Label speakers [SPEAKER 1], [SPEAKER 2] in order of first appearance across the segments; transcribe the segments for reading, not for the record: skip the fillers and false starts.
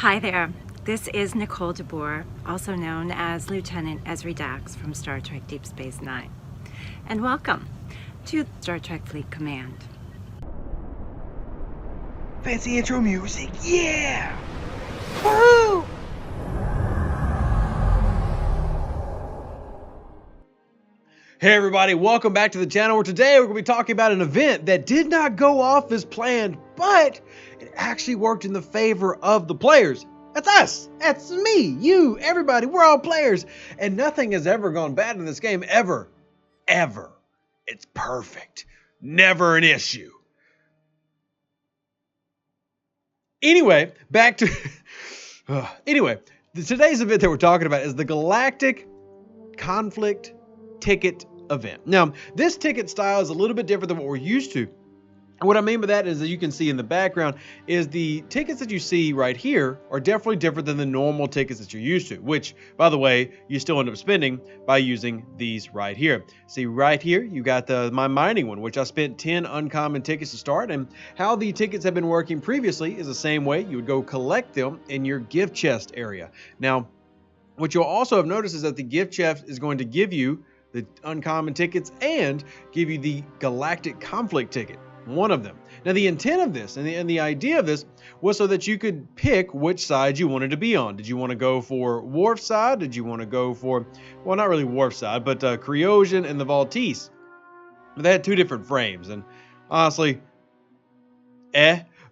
[SPEAKER 1] Hi there, this is Nicole DeBoer, also known as Lieutenant Ezri Dax from Star Trek Deep Space Nine. And welcome to Star Trek Fleet Command.
[SPEAKER 2] Fancy intro music, yeah! Woo! Hey everybody, welcome back to the channel where today we're going to be talking about an event that did not go off as planned, but it actually worked in the favor of the players. That's us, that's me, you, everybody, we're all players. And nothing has ever gone bad in this game, ever. Ever. It's perfect. Never an issue. Anyway, back to... today's event that we're talking about is the Galactic Conflict ticket event. Now, this ticket style is a little bit different than what we're used to. And what I mean by that is, as you can see in the background, is the tickets that you see right here are definitely different than the normal tickets that you're used to, which, by the way, you still end up spending by using these right here. See, right here, you got my mining one, which I spent 10 uncommon tickets to start, and how the tickets have been working previously is the same way. You would go collect them in your gift chest area. Now, what you'll also have noticed is that the gift chest is going to give you the uncommon tickets and give you the Galactic Conflict ticket, one of them. Now, the intent of this and the idea of this was so that you could pick which side you wanted to be on. Did you want to go for Worf side? Did you want to go for, well, not really Worf side, but Creosian and the Valtese? They had two different frames, and honestly,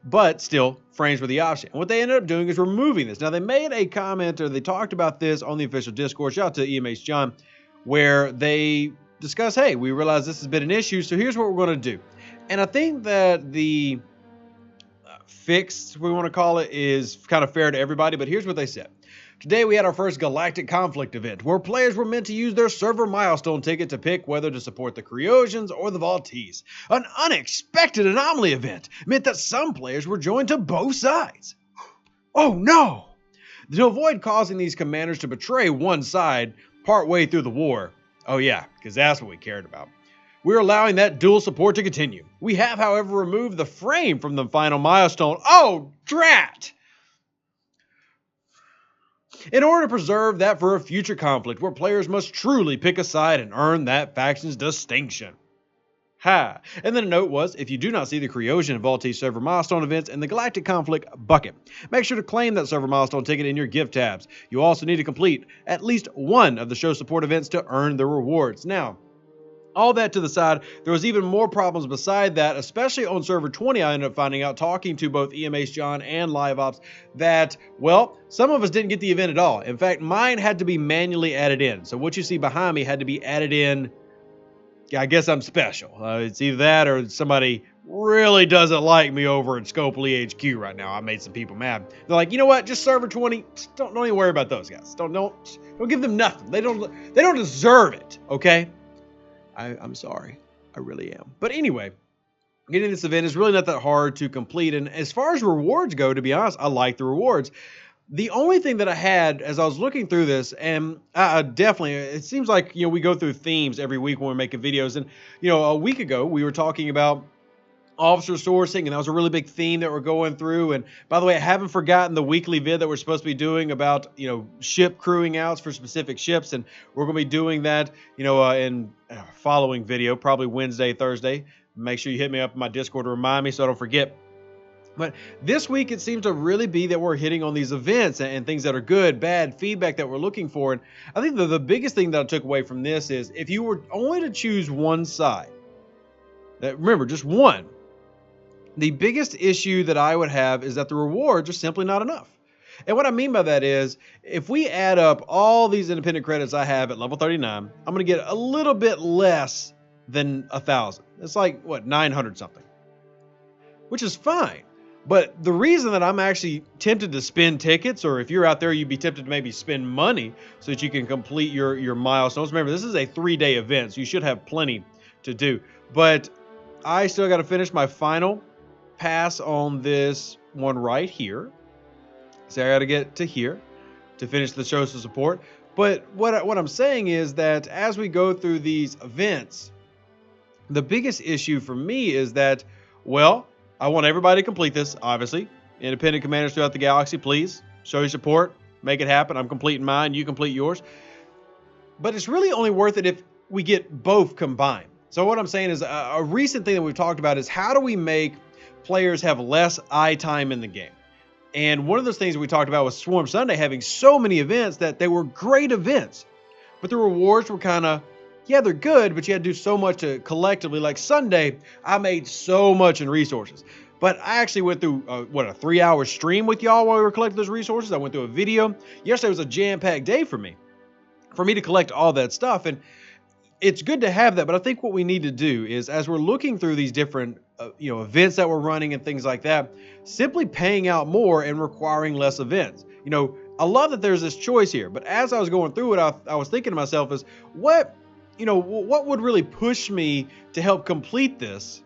[SPEAKER 2] but still, frames were the option. And what they ended up doing is removing this. Now, they made a comment, or they talked about this on the official Discord. Shout out to EMH John, where they discuss, hey, we realize this has been an issue, so here's what we're going to do. And I think that the fix, we want to call it, is kind of fair to everybody, but here's what they said. Today we had our first Galactic Conflict event, where players were meant to use their server milestone ticket to pick whether to support the Creosians or the Valtese. An unexpected anomaly event meant that some players were joined to both sides. Oh no! To avoid causing these commanders to betray one side partway through the war, oh yeah, because that's what we cared about, we're allowing that dual support to continue. We have, however, removed the frame from the final milestone. Oh, drat! In order to preserve that for a future conflict where players must truly pick a side and earn that faction's distinction. Ha! And then a note was, if you do not see the Creosian and Valtese server milestone events in the Galactic Conflict bucket, make sure to claim that server milestone ticket in your gift tabs. You also need to complete at least one of the show support events to earn the rewards. Now, all that to the side, there was even more problems beside that, especially on server 20. I ended up finding out, talking to both EMH John and Live Ops, that, well, some of us didn't get the event at all. In fact, mine had to be manually added in. So what you see behind me had to be added in. Yeah, I guess I'm special. It's either that or somebody really doesn't like me over at Scopely HQ right now. I made some people mad. They're like, you know what? Just server 20. Don't even worry about those guys. Don't give them nothing. They don't deserve it. Okay. I'm sorry. I really am. But anyway, getting this event is really not that hard to complete. And as far as rewards go, to be honest, I like the rewards. The only thing that I had as I was looking through this, and definitely, it seems like, we go through themes every week when we're making videos. And, a week ago, we were talking about officer sourcing, and that was a really big theme that we're going through. And by the way, I haven't forgotten the weekly vid that we're supposed to be doing about, ship crewing outs for specific ships. And we're going to be doing that, in following video, probably Wednesday, Thursday. Make sure you hit me up in my Discord to remind me so I don't forget. But this week, it seems to really be that we're hitting on these events and things that are good, bad, feedback that we're looking for. And I think the biggest thing that I took away from this is, if you were only to choose one side, remember, just one, the biggest issue that I would have is that the rewards are simply not enough. And what I mean by that is, if we add up all these independent credits I have at level 39, I'm going to get a little bit less than 1,000. It's like, what, 900 something, which is fine. But the reason that I'm actually tempted to spend tickets, or if you're out there, you'd be tempted to maybe spend money so that you can complete your milestones. Remember, this is a 3-day event, so you should have plenty to do. But I still got to finish my final pass on this one right here. So I got to get to here to finish the shows of support. But what I'm saying is that as we go through these events, the biggest issue for me is that, well, I want everybody to complete this, obviously. Independent commanders throughout the galaxy, please. show you support, make it happen. I'm completing mine, you complete yours. But it's really only worth it if we get both combined. So what I'm saying is a recent thing that we've talked about is how do we make players have less eye time in the game? And one of those things we talked about was Swarm Sunday having so many events that they were great events, but the rewards were kind of, yeah, they're good, but you had to do so much to collectively. Like Sunday, I made so much in resources, but I actually went through a 3-hour stream with y'all while we were collecting those resources. I went through a video. Yesterday was a jam-packed day for me to collect all that stuff. And it's good to have that, but I think what we need to do is, as we're looking through these different events that we're running and things like that, simply paying out more and requiring less events. I love that there's this choice here, but as I was going through it, I was thinking to myself is what would really push me to help complete this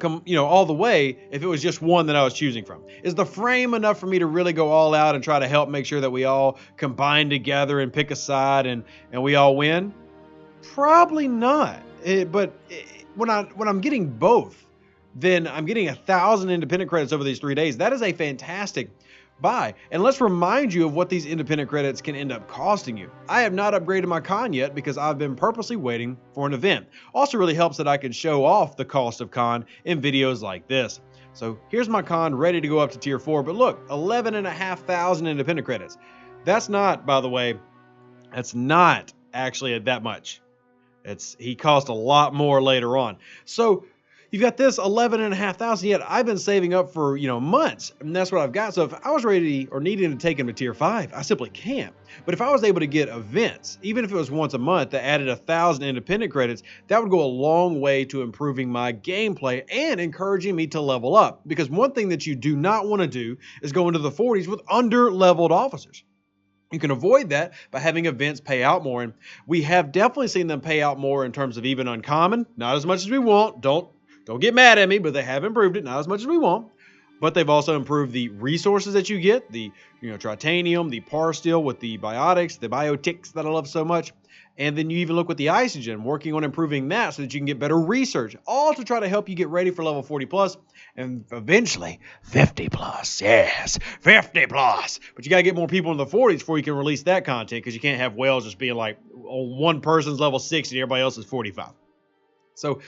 [SPEAKER 2] all the way if it was just one that I was choosing from? Is the frame enough for me to really go all out and try to help make sure that we all combine together and pick a side and we all win? Probably not. When I'm getting both, then I'm getting 1,000 independent credits over these 3 days. That is a fantastic buy. And let's remind you of what these independent credits can end up costing you. I have not upgraded my con yet because I've been purposely waiting for an event. Also really helps that I can show off the cost of con in videos like this. So here's my con ready to go up to tier 4, but look, 11,500 independent credits. That's not, by the way, that's not actually that much. He cost a lot more later on. So you've got this 11,500, yet I've been saving up for, months, and that's what I've got. So if I was ready or needing to take him to tier 5, I simply can't. But if I was able to get events, even if it was once a month that added 1,000 independent credits, that would go a long way to improving my gameplay and encouraging me to level up. Because one thing that you do not want to do is go into the 40s with under-leveled officers. You can avoid that by having events pay out more, and we have definitely seen them pay out more in terms of even uncommon. Not as much as we want. Don't get mad at me, but they have improved it. Not as much as we want, but they've also improved the resources that you get, the tritanium, the par steel with the biotics, the biotics that I love so much. And then you even look with the isogen, working on improving that so that you can get better research, all to try to help you get ready for level 40 plus and eventually 50 plus. Yes, 50 plus. But you got to get more people in the 40s before you can release that content, because you can't have whales just being like one person's level 60 and everybody else is 45. So,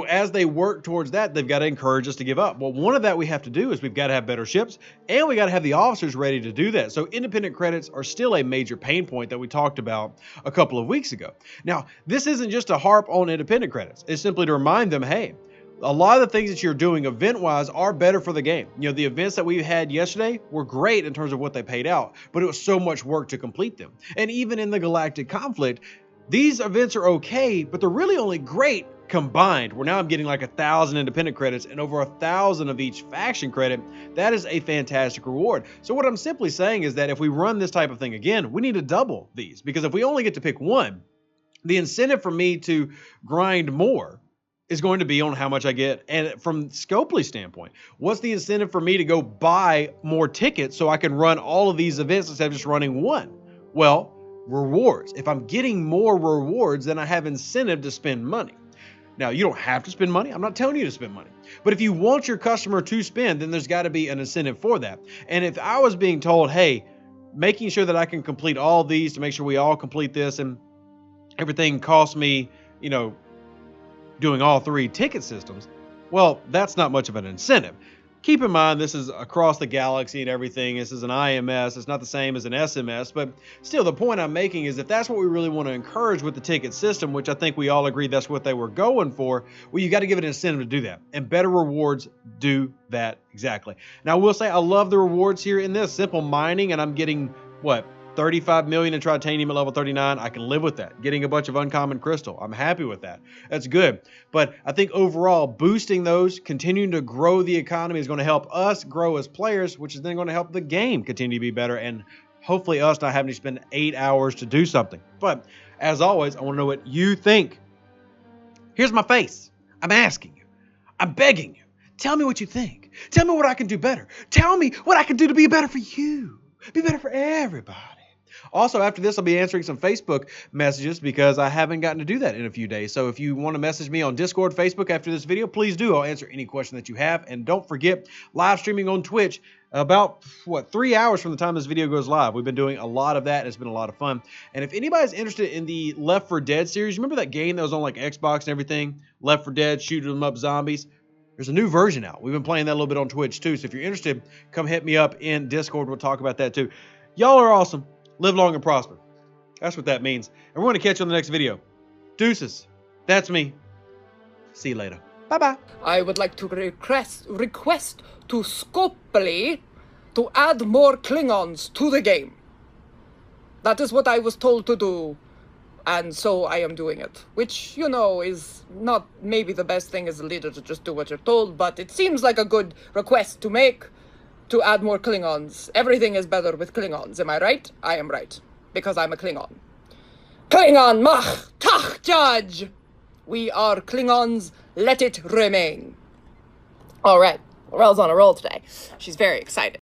[SPEAKER 2] as they work towards that, they've got to encourage us to give up. Well, one of that we have to do is we've got to have better ships, and we got to have the officers ready to do that. So independent credits are still a major pain point that we talked about a couple of weeks ago. Now, this isn't just to harp on independent credits. It's simply to remind them, hey, a lot of the things that you're doing event-wise are better for the game. The events that we had yesterday were great in terms of what they paid out, but it was so much work to complete them. And even in the Galactic Conflict, these events are okay, but they're really only great combined, where now I'm getting like 1,000 independent credits and over 1,000 of each faction credit. That is a fantastic reward. So what I'm simply saying is that if we run this type of thing again, we need to double these, because if we only get to pick one, the incentive for me to grind more is going to be on how much I get. And from Scopely's standpoint, what's the incentive for me to go buy more tickets so I can run all of these events instead of just running one? Well, rewards. If I'm getting more rewards, then I have incentive to spend money. Now, you don't have to spend money. I'm not telling you to spend money. But if you want your customer to spend, then there's got to be an incentive for that. And if I was being told, hey, making sure that I can complete all these to make sure we all complete this, and everything costs me, doing all 3 ticket systems, well, that's not much of an incentive. Keep in mind, this is across the galaxy and everything. This is an IMS. It's not the same as an SMS, but still, the point I'm making is if that's what we really want to encourage with the ticket system, which I think we all agree that's what they were going for, well, you got to give it an incentive to do that, and better rewards do that exactly. Now, I will say I love the rewards here in this simple mining, and I'm getting, 35 million in tritanium at level 39. I can live with that. Getting a bunch of uncommon crystal, I'm happy with that. That's good. But I think overall, boosting those, continuing to grow the economy is going to help us grow as players, which is then going to help the game continue to be better, and hopefully us not having to spend 8 hours to do something. But as always, I want to know what you think. Here's my face. I'm asking you. I'm begging you. Tell me what you think. Tell me what I can do better. Tell me what I can do to be better for you. Be better for everybody. Also, after this, I'll be answering some Facebook messages because I haven't gotten to do that in a few days. So if you want to message me on Discord, Facebook after this video, please do. I'll answer any question that you have. And don't forget, live streaming on Twitch about, 3 hours from the time this video goes live. We've been doing a lot of that, and it's been a lot of fun. And if anybody's interested in the Left 4 Dead series, remember that game that was on like Xbox and everything? Left 4 Dead, shoot 'em up zombies? There's a new version out. We've been playing that a little bit on Twitch too. So if you're interested, come hit me up in Discord. We'll talk about that too. Y'all are awesome. Live long and prosper. That's what that means. And we're going to catch you on the next video. Deuces. That's me. See you later. Bye-bye.
[SPEAKER 3] I would like to request to Scopely to add more Klingons to the game. That is what I was told to do, and so I am doing it. Which, you know, is not maybe the best thing as a leader to just do what you're told, but it seems like a good request to make to add more Klingons. Everything is better with Klingons, am I right? I am right, because I'm a Klingon. Klingon mach tach judge! We are Klingons, let it remain. All right, Rel's on a roll today. She's very excited.